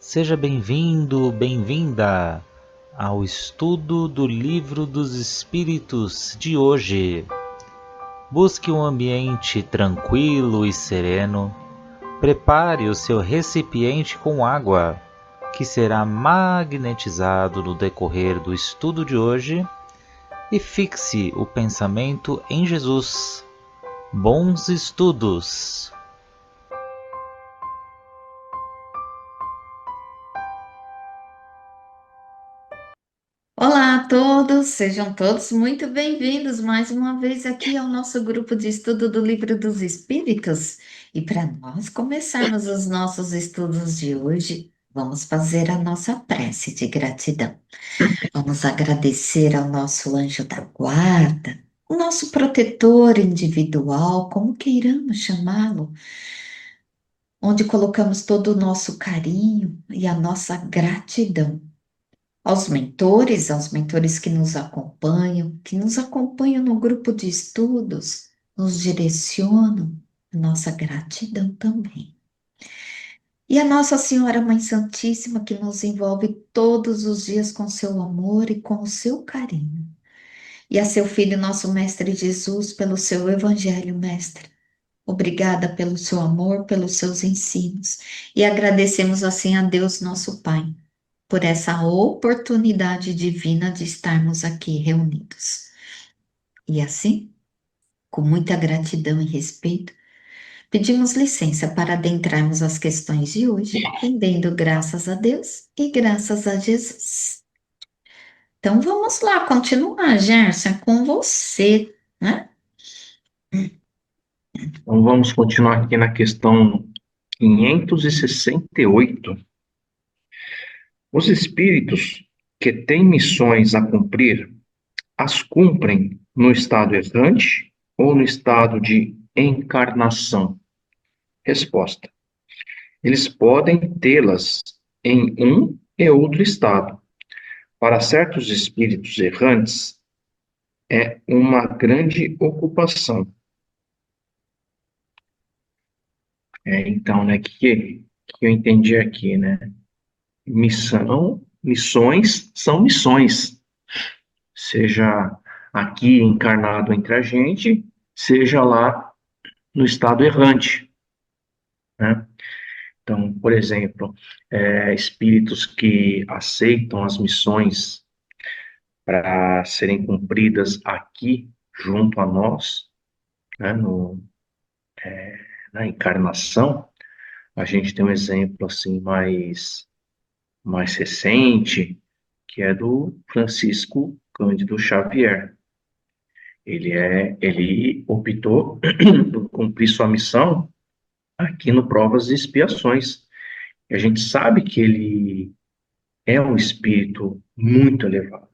Seja bem-vindo, bem-vinda ao estudo do Livro dos Espíritos de hoje. Busque um ambiente tranquilo e sereno. Prepare o seu recipiente com água, que será magnetizado no decorrer do estudo de hoje, e fixe o pensamento em Jesus. Bons estudos! Olá a todos, sejam todos muito bem-vindos mais uma vez aqui ao nosso grupo de estudo do Livro dos Espíritos. E para nós começarmos os nossos estudos de hoje, vamos fazer a nossa prece de gratidão. Vamos agradecer ao nosso anjo da guarda, o nosso protetor individual, como queiramos chamá-lo, onde colocamos todo o nosso carinho e a nossa gratidão aos mentores que nos acompanham no grupo de estudos, nos direcionam, nossa gratidão também. E a Nossa Senhora Mãe Santíssima, que nos envolve todos os dias com seu amor e com o seu carinho. E a seu Filho, nosso Mestre Jesus, pelo seu Evangelho, Mestre. Obrigada pelo seu amor, pelos seus ensinos. E agradecemos assim a Deus, nosso Pai, por essa oportunidade divina de estarmos aqui reunidos. E assim, com muita gratidão e respeito, pedimos licença para adentrarmos as questões de hoje, rendendo graças a Deus e graças a Jesus. Então vamos lá, continuar, Gerson, é com você, né? Então vamos continuar aqui na questão 568. Os espíritos que têm missões a cumprir, as cumprem no estado errante ou no estado de encarnação? Resposta: eles podem tê-las em um e outro estado. Para certos espíritos errantes, é uma grande ocupação. Então, né, que eu entendi aqui, né? Missões são missões, seja aqui encarnado entre a gente, seja lá no estado errante, né? Então, por exemplo, espíritos que aceitam as missões para serem cumpridas aqui junto a nós, né, na encarnação, a gente tem um exemplo assim mais recente, que é do Francisco Cândido Xavier. Ele optou por cumprir sua missão aqui no Provas e Expiações. E a gente sabe que ele é um espírito muito elevado.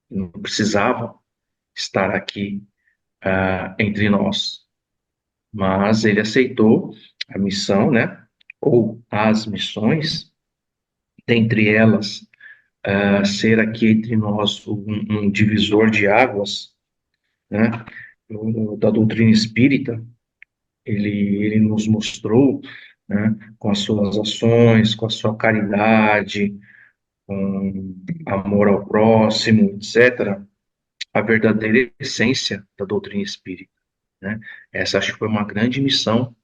Não precisava estar aqui entre nós, mas ele aceitou a missão, né? Ou as missões, dentre elas, ser aqui entre nós um divisor de águas, né? Da doutrina espírita. Ele nos mostrou, né, com as suas ações, com a sua caridade, com amor ao próximo, etc., a verdadeira essência da doutrina espírita, né? Essa acho que foi uma grande missões,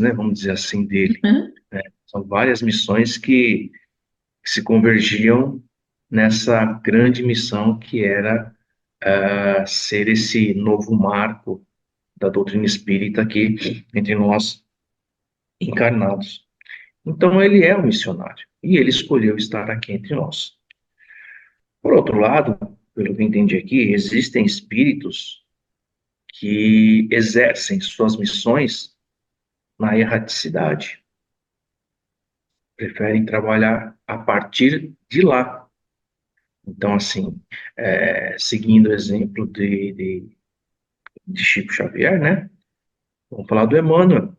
né, vamos dizer assim, dele, Hã? né? São várias missões que se convergiam nessa grande missão que era ser esse novo marco da doutrina espírita aqui entre nós encarnados. Então, ele é um missionário e ele escolheu estar aqui entre nós. Por outro lado, pelo que eu entendi aqui, existem espíritos que exercem suas missões na erraticidade, preferem trabalhar a partir de lá. Então, assim, seguindo o exemplo de Chico Xavier, né? Vamos falar do Emmanuel.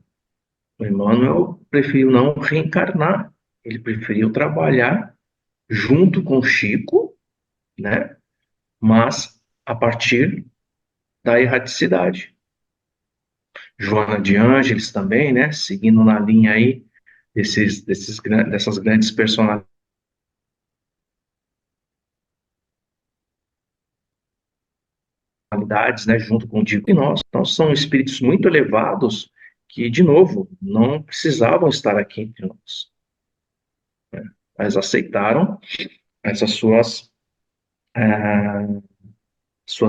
O Emmanuel preferiu não reencarnar, ele preferiu trabalhar junto com Chico, né? Mas a partir da erraticidade. Joana de Ângeles também, né? Seguindo na linha aí dessas grandes personalidades, né, junto com o Dico e nós. Então, são espíritos muito elevados que, de novo, não precisavam estar aqui entre nós, né? Mas aceitaram essas suas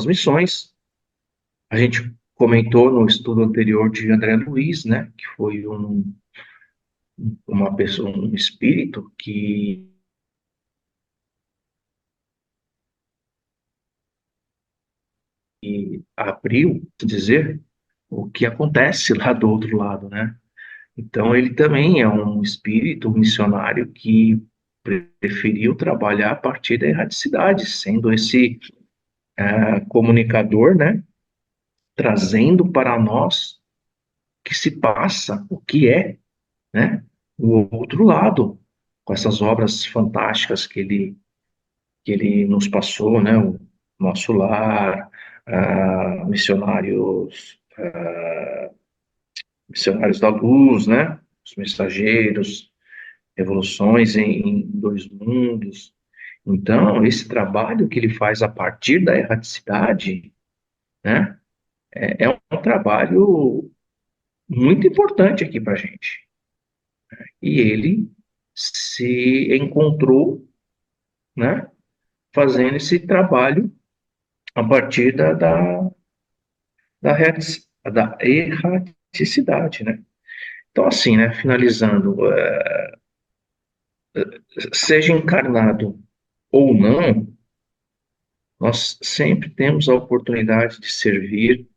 missões. A gente comentou no estudo anterior de André Luiz, né, que foi uma pessoa, um espírito que abriu, dizer, o que acontece lá do outro lado, né? Então, ele também é um espírito, um missionário que preferiu trabalhar a partir da erradicidade, sendo esse comunicador, né? Trazendo para nós o que se passa, o que é, né? O outro lado, com essas obras fantásticas que ele nos passou, né? O Nosso Lar, Missionários da Luz, né? Os Mensageiros, Revoluções em Dois Mundos. Então, esse trabalho que ele faz a partir da erraticidade, né? É um trabalho muito importante aqui para a gente. E ele se encontrou, né? Fazendo esse trabalho a partir da erraticidade, né? Então, assim, né? Finalizando, seja encarnado ou não, nós sempre temos a oportunidade de servir,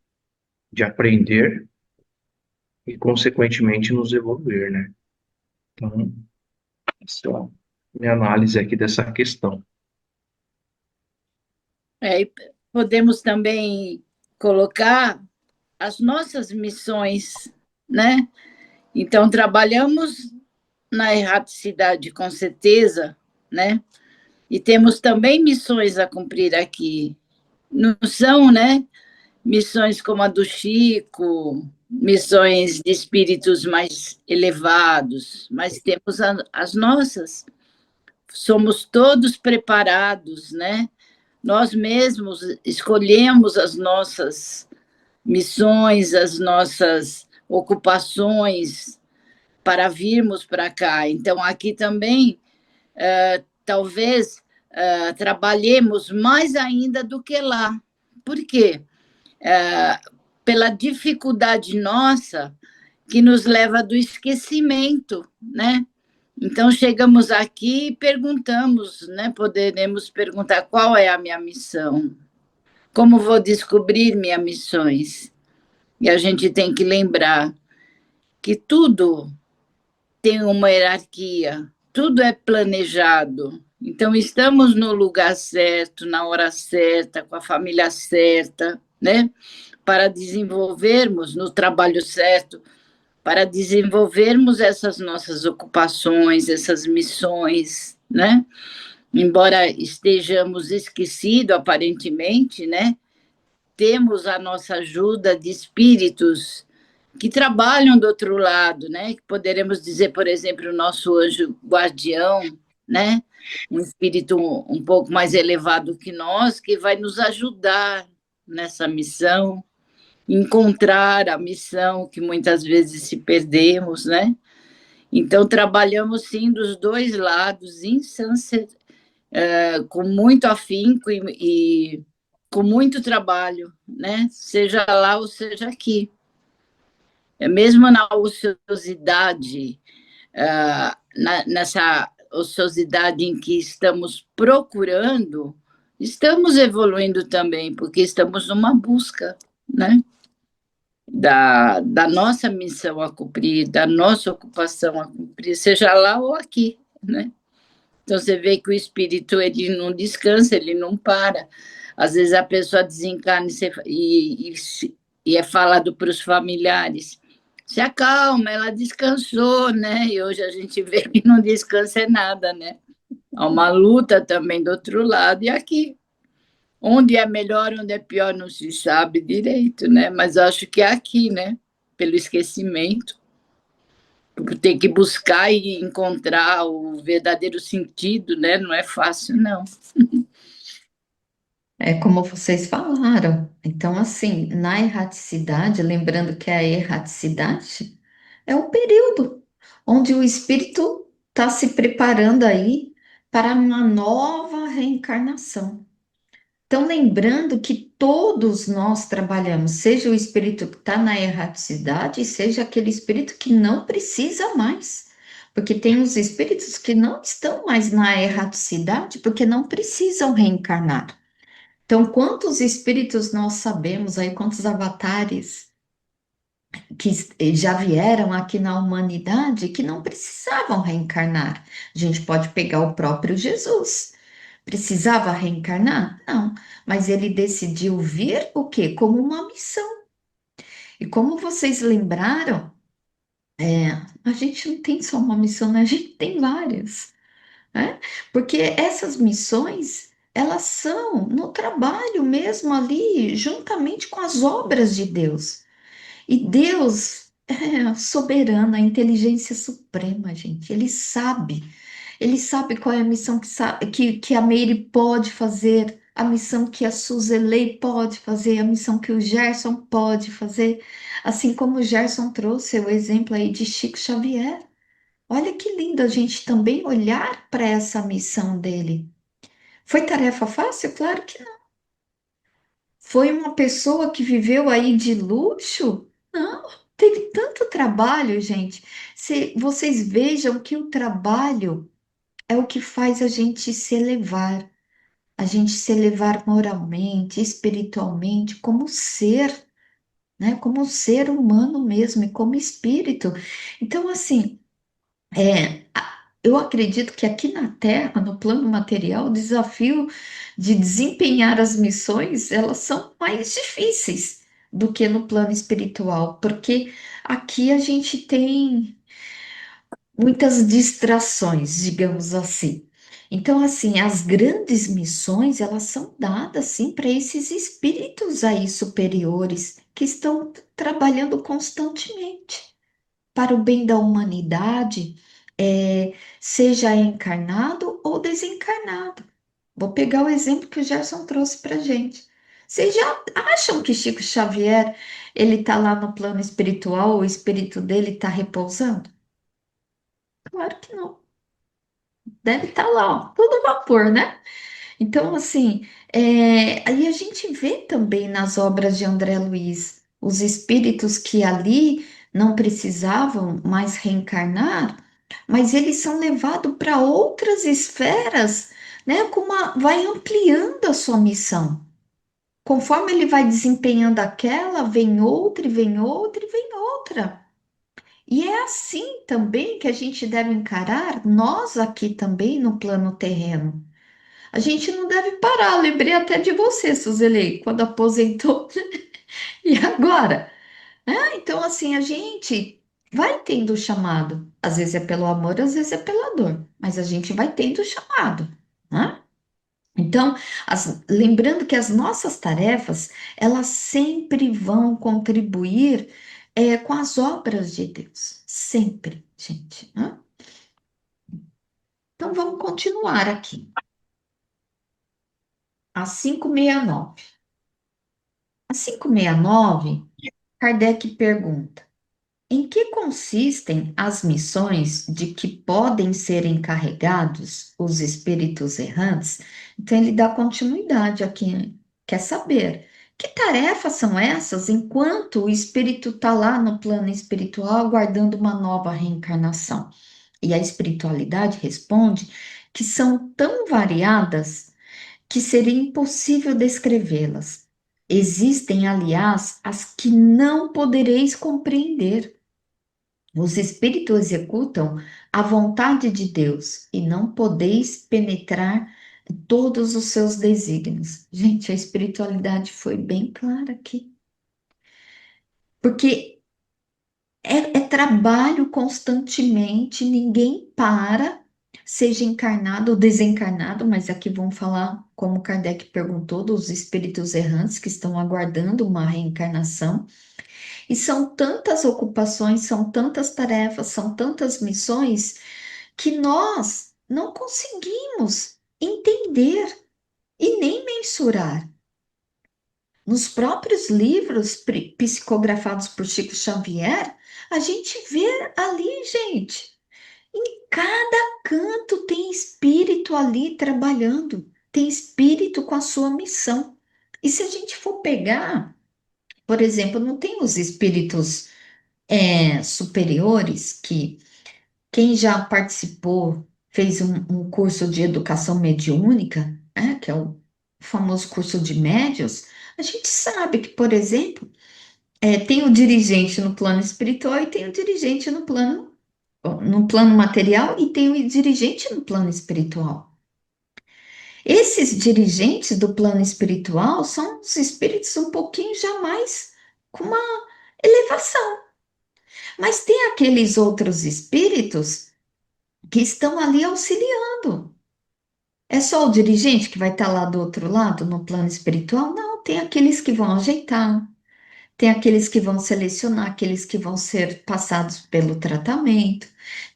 de aprender e, consequentemente, nos evoluir, né? Então, essa é a minha análise aqui dessa questão. E podemos também colocar as nossas missões, né? Então, trabalhamos na erraticidade, com certeza, né? E temos também missões a cumprir aqui. Não são, né? Missões como a do Chico, missões de espíritos mais elevados, mas temos as nossas. Somos todos preparados, né? Nós mesmos escolhemos as nossas missões, as nossas ocupações para virmos para cá. Então, aqui também, talvez, trabalhemos mais ainda do que lá. Por quê? Pela dificuldade nossa que nos leva do esquecimento, né? Então, chegamos aqui e perguntamos, né? Poderemos perguntar qual é a minha missão, como vou descobrir minhas missões. E a gente tem que lembrar que tudo tem uma hierarquia, tudo é planejado. Então, estamos no lugar certo, na hora certa, com a família certa, né? Para desenvolvermos no trabalho certo, para desenvolvermos essas nossas ocupações, essas missões, né? Embora estejamos esquecidos, aparentemente, né? Temos a nossa ajuda de espíritos que trabalham do outro lado, né? Poderemos dizer, por exemplo, o nosso anjo guardião, né? Um espírito um pouco mais elevado que nós, que vai nos ajudar nessa missão, encontrar a missão que muitas vezes se perdemos, né? Então, trabalhamos, sim, dos dois lados, com muito afinco e com muito trabalho, né? Seja lá ou seja aqui. Mesmo na ociosidade, nessa ociosidade em que estamos procurando, estamos evoluindo também, porque estamos numa busca, né? Da nossa missão a cumprir, da nossa ocupação a cumprir, seja lá ou aqui, né? Então, você vê que o espírito, ele não descansa, ele não para. Às vezes, a pessoa desencarna e é falado para os familiares, se acalma, ela descansou, né? E hoje a gente vê que não descansa é nada, né? Há uma luta também do outro lado e aqui. Onde é melhor, onde é pior, não se sabe direito, né? Mas acho que é aqui, né? Pelo esquecimento. Tem que buscar e encontrar o verdadeiro sentido, né? Não é fácil, não. É como vocês falaram. Então, assim, na erraticidade, lembrando que a erraticidade é um período onde o espírito está se preparando aí para uma nova reencarnação. Então, lembrando que todos nós trabalhamos, seja o espírito que está na erraticidade, seja aquele espírito que não precisa mais. Porque tem os espíritos que não estão mais na erraticidade porque não precisam reencarnar. Então, quantos espíritos nós sabemos aí, quantos avatares que já vieram aqui na humanidade que não precisavam reencarnar? A gente pode pegar o próprio Jesus. Precisava reencarnar? Não, mas ele decidiu vir o quê? Como uma missão. E como vocês lembraram, a gente não tem só uma missão, né? A gente tem várias, né? Porque essas missões, elas são no trabalho mesmo ali, juntamente com as obras de Deus. E Deus é soberano, a inteligência suprema, gente. Ele sabe qual é a missão que a Meire pode fazer, a missão que a Suzelei pode fazer, a missão que o Gerson pode fazer. Assim como o Gerson trouxe o exemplo aí de Chico Xavier. Olha que lindo a gente também olhar para essa missão dele. Foi tarefa fácil? Claro que não. Foi uma pessoa que viveu aí de luxo? Não, teve tanto trabalho, gente. Se vocês vejam que o trabalho é o que faz a gente se elevar moralmente, espiritualmente, como ser, né? Como ser humano mesmo e como espírito. Então, assim, eu acredito que aqui na Terra, no plano material, o desafio de desempenhar as missões, elas são mais difíceis do que no plano espiritual, porque aqui a gente tem muitas distrações, digamos assim. Então, assim, as grandes missões, elas são dadas, sim, para esses espíritos aí superiores que estão trabalhando constantemente para o bem da humanidade, seja encarnado ou desencarnado. Vou pegar o exemplo que o Gerson trouxe para gente. Vocês já acham que Chico Xavier ele está lá no plano espiritual, o espírito dele está repousando? Claro que não. Deve estar lá, ó, todo vapor, né? Então, assim, aí a gente vê também nas obras de André Luiz os espíritos que ali não precisavam mais reencarnar, mas eles são levados para outras esferas, né? Vai ampliando a sua missão. Conforme ele vai desempenhando aquela, vem outra, e vem outra, e vem outra. E é assim também que a gente deve encarar nós aqui também no plano terreno. A gente não deve parar. Lembrei até de você, Suzeli, quando aposentou. E agora? Então, assim, a gente vai tendo o chamado. Às vezes é pelo amor, às vezes é pela dor. Mas a gente vai tendo o chamado, né? Então, lembrando que as nossas tarefas, elas sempre vão contribuir com as obras de Deus. Sempre, gente, né? Então, vamos continuar aqui. A 569. A 569, Kardec pergunta: em que consistem as missões de que podem ser encarregados os espíritos errantes? Então, ele dá continuidade aqui. Quer saber que tarefas são essas enquanto o espírito está lá no plano espiritual aguardando uma nova reencarnação? E a espiritualidade responde que são tão variadas que seria impossível descrevê-las. Existem, aliás, as que não podereis compreender. Os espíritos executam a vontade de Deus e não podeis penetrar todos os seus desígnios. Gente, a espiritualidade foi bem clara aqui. Porque é trabalho constantemente, ninguém para, seja encarnado ou desencarnado, mas aqui vamos falar, como Kardec perguntou, dos espíritos errantes que estão aguardando uma reencarnação. E são tantas ocupações, são tantas tarefas, são tantas missões que nós não conseguimos entender e nem mensurar. Nos próprios livros psicografados por Chico Xavier, a gente vê ali, gente, em cada canto tem espírito ali trabalhando, tem espírito com a sua missão. E se a gente for pegar, por exemplo, não tem os espíritos superiores que quem já participou, fez um curso de educação mediúnica, que é o famoso curso de médios, a gente sabe que, por exemplo, tem o dirigente no plano espiritual e tem o dirigente no plano material e tem o dirigente no plano espiritual. Esses dirigentes do plano espiritual são os espíritos um pouquinho já mais com uma elevação. Mas tem aqueles outros espíritos que estão ali auxiliando. É só o dirigente que vai estar lá do outro lado, no plano espiritual? Não, tem aqueles que vão ajeitar, tem aqueles que vão selecionar, aqueles que vão ser passados pelo tratamento,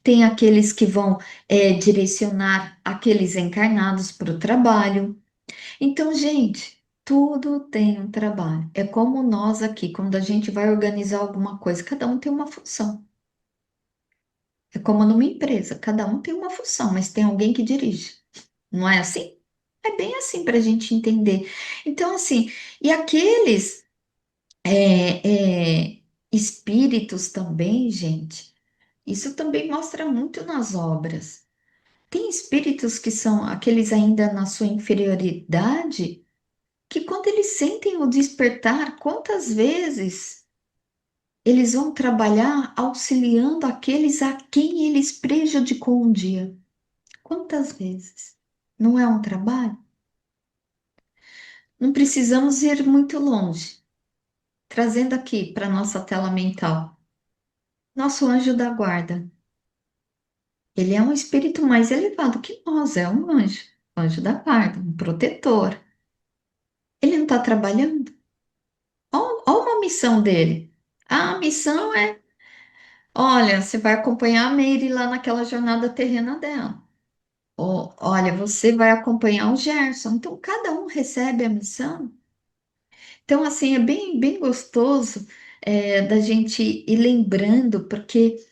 tem aqueles que vão direcionar aqueles encarnados para o trabalho. Então, gente, tudo tem um trabalho. É como nós aqui, quando a gente vai organizar alguma coisa, cada um tem uma função. É como numa empresa, cada um tem uma função, mas tem alguém que dirige. Não é assim? É bem assim para a gente entender. Então, assim, e aqueles espíritos também, gente, isso também mostra muito nas obras. Tem espíritos que são aqueles ainda na sua inferioridade, que quando eles sentem o despertar, quantas vezes eles vão trabalhar auxiliando aqueles a quem eles prejudicou um dia? Quantas vezes? Não é um trabalho? Não precisamos ir muito longe. Trazendo aqui para nossa tela mental, nosso anjo da guarda. Ele é um espírito mais elevado que nós, é um anjo da guarda, um protetor. Ele não está trabalhando? Olha uma missão dele. A missão é, olha, você vai acompanhar a Meire lá naquela jornada terrena dela. Ou, olha, você vai acompanhar o Gerson. Então, cada um recebe a missão. Então, assim, é bem, bem gostoso da gente ir lembrando, porque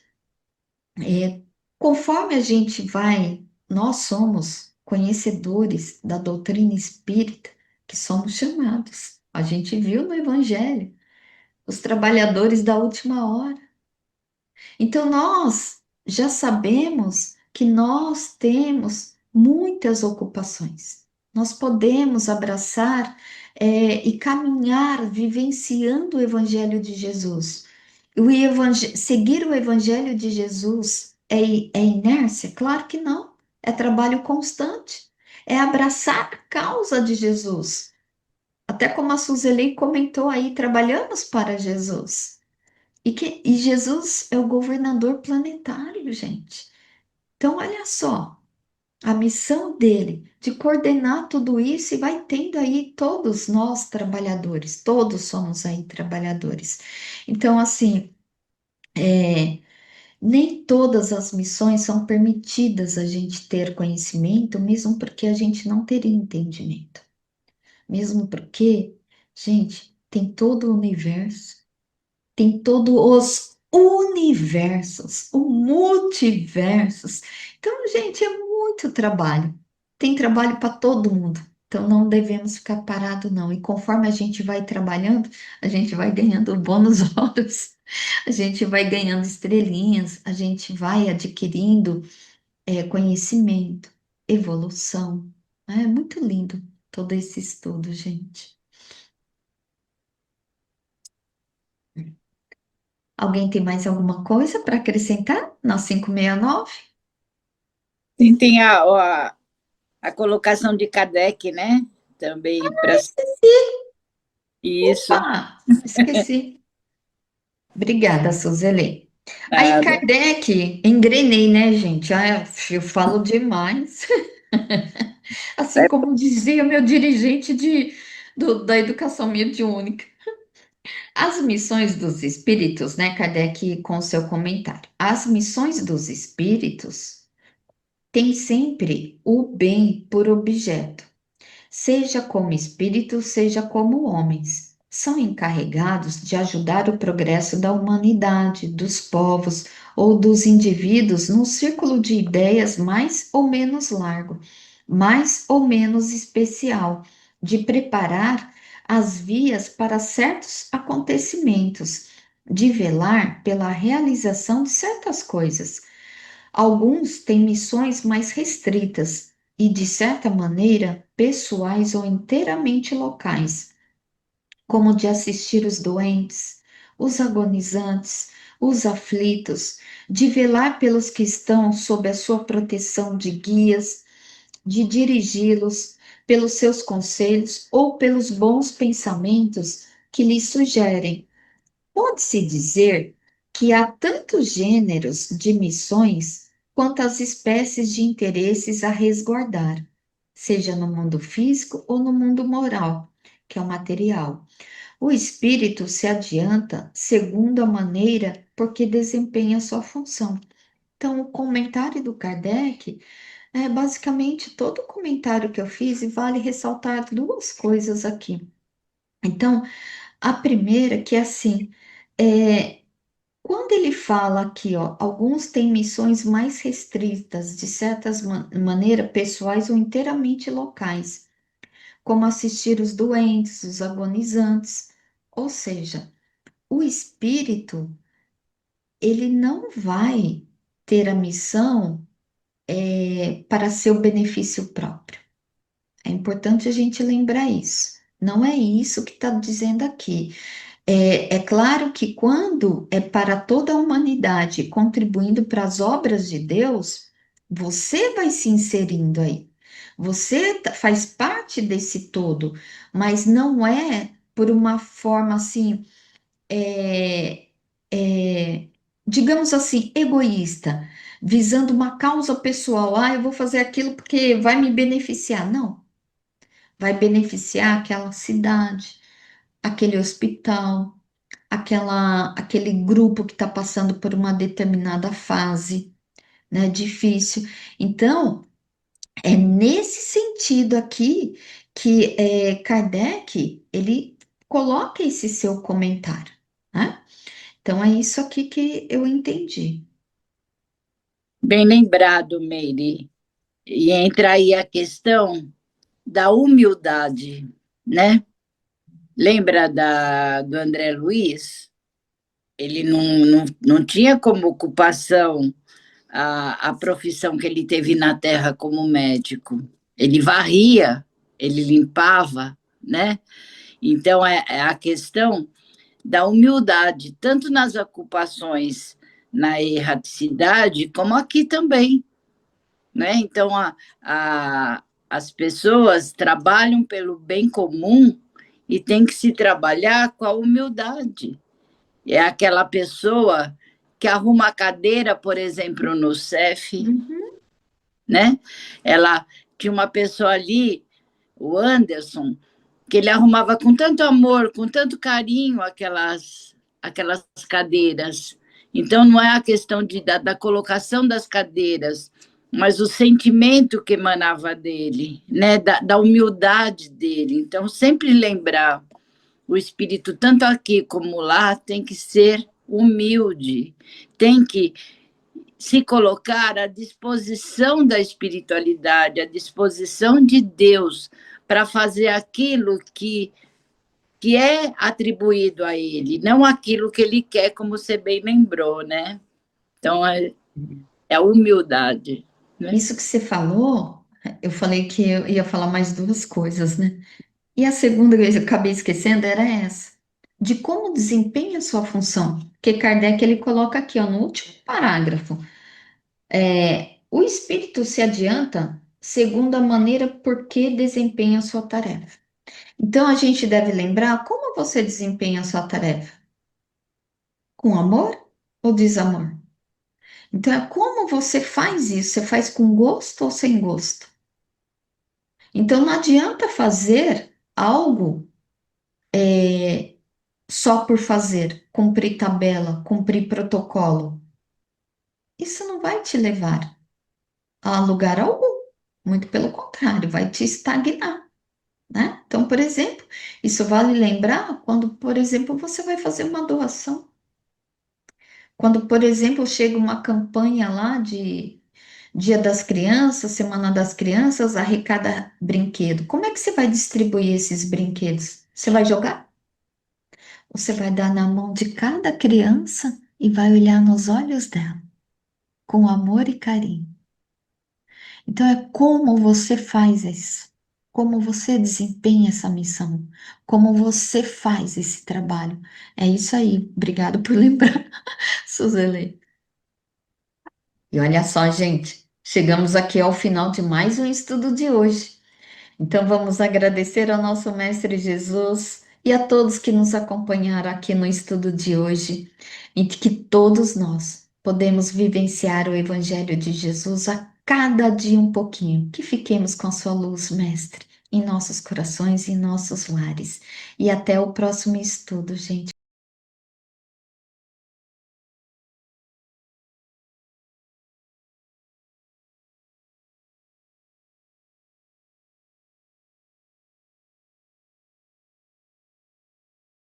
É, conforme a gente vai, nós somos conhecedores da doutrina espírita, que somos chamados. A gente viu no Evangelho, os trabalhadores da última hora. Então, nós já sabemos que nós temos muitas ocupações. Nós podemos abraçar, e caminhar vivenciando o Evangelho de Jesus. Seguir o Evangelho de Jesus é inércia? Claro que não. É trabalho constante. É abraçar a causa de Jesus. Até como a Suzeli comentou aí, trabalhamos para Jesus. E Jesus é o governador planetário, gente. Então, olha só, a missão dele de coordenar tudo isso e vai tendo aí todos nós trabalhadores, todos somos aí trabalhadores. Então, assim, nem todas as missões são permitidas a gente ter conhecimento, mesmo porque a gente não teria entendimento. Mesmo porque, gente, tem todo o universo. Tem todos os universos, o multiversos. Então, gente, é muito trabalho. Tem trabalho para todo mundo. Então, não devemos ficar parado, não. E conforme a gente vai trabalhando, a gente vai ganhando bônus horas, a gente vai ganhando estrelinhas, a gente vai adquirindo conhecimento, evolução. É muito lindo todo esse estudo, gente. Alguém tem mais alguma coisa para acrescentar na 569? Tem a colocação de Kardec, né? Também para isso. Opa, esqueci. Obrigada, Suzeli. Aí, Nada. Kardec, engrenei, né, gente? Eu falo demais. Assim como dizia meu dirigente da educação mediúnica. As missões dos espíritos, né, Kardec, com seu comentário. As missões dos espíritos têm sempre o bem por objeto, seja como espíritos, seja como homens. São encarregados de ajudar o progresso da humanidade, dos povos ou dos indivíduos num círculo de ideias mais ou menos largo, mais ou menos especial, de preparar as vias para certos acontecimentos, de velar pela realização de certas coisas. Alguns têm missões mais restritas e, de certa maneira, pessoais ou inteiramente locais, como de assistir os doentes, os agonizantes, os aflitos, de velar pelos que estão sob a sua proteção de guias, de dirigi-los pelos seus conselhos ou pelos bons pensamentos que lhes sugerem. Pode-se dizer que há tantos gêneros de missões quanto as espécies de interesses a resguardar, seja no mundo físico ou no mundo moral, que é o material. O espírito se adianta segundo a maneira por que desempenha sua função. Então, o comentário do Kardec é basicamente todo o comentário que eu fiz, e vale ressaltar duas coisas aqui. Então, a primeira que é assim, é, quando ele fala aqui, ó, alguns têm missões mais restritas, de certas maneiras pessoais ou inteiramente locais, como assistir os doentes, os agonizantes. Ou seja, o espírito, ele não vai ter a missão para seu benefício próprio. É importante a gente lembrar isso. Não é isso que está dizendo aqui. É claro que quando é para toda a humanidade, contribuindo para as obras de Deus, você vai se inserindo aí. Você faz parte desse todo, mas não é por uma forma assim, é, é, digamos assim, egoísta, visando uma causa pessoal. Ah, eu vou fazer aquilo porque vai me beneficiar. Não, vai beneficiar aquela cidade, aquele hospital, aquele grupo que está passando por uma determinada fase, né, difícil. Então, é nesse sentido aqui que Kardec, ele coloca esse seu comentário, né? Então, é isso aqui que eu entendi. Bem lembrado, Meire. E entra aí a questão da humildade, né? Lembra do André Luiz? Ele não tinha como ocupação a profissão que ele teve na Terra como médico. Ele varria, ele limpava, né? Então, é a questão da humildade, tanto nas ocupações na erraticidade, como aqui também, né? Então, as pessoas trabalham pelo bem comum e tem que se trabalhar com a humildade. É aquela pessoa que arruma a cadeira, por exemplo, no CEF, né? Ela tinha uma pessoa ali, o Anderson, que ele arrumava com tanto amor, com tanto carinho aquelas cadeiras. Então, não é a questão da colocação das cadeiras, mas o sentimento que emanava dele, né? Da humildade dele. Então, sempre lembrar, o espírito, tanto aqui como lá, tem que ser humilde, tem que se colocar à disposição da espiritualidade, à disposição de Deus, para fazer aquilo que é atribuído a ele, não aquilo que ele quer, como você bem lembrou, né? Então, é a humildade. Né? Isso que você falou, eu falei que eu ia falar mais duas coisas, né? E a segunda que eu acabei esquecendo era essa, de como desempenha a sua função. Porque Kardec ele coloca aqui, ó, no último parágrafo, o espírito se adianta segundo a maneira por que desempenha a sua tarefa. Então a gente deve lembrar como você desempenha a sua tarefa. Com amor ou desamor? Então é como você faz isso, você faz com gosto ou sem gosto? Então não adianta fazer algo só por fazer, cumprir tabela, cumprir protocolo, isso não vai te levar a lugar algum. Muito pelo contrário, vai te estagnar, né? Então, por exemplo, isso vale lembrar quando, por exemplo, você vai fazer uma doação. Quando, por exemplo, chega uma campanha lá de Dia das Crianças, Semana das Crianças, arrecada brinquedo. Como é que você vai distribuir esses brinquedos? Você vai jogar? Você vai dar na mão de cada criança e vai olhar nos olhos dela, com amor e carinho. Então, é como você faz isso, como você desempenha essa missão, como você faz esse trabalho. É isso aí. Obrigado por lembrar, Suzele. E olha só, gente, chegamos aqui ao final de mais um estudo de hoje. Então, vamos agradecer ao nosso Mestre Jesus e a todos que nos acompanharam aqui no estudo de hoje, em que todos nós podemos vivenciar o Evangelho de Jesus a cada dia um pouquinho. Que fiquemos com a sua luz, Mestre, em nossos corações e em nossos lares. E até o próximo estudo, gente.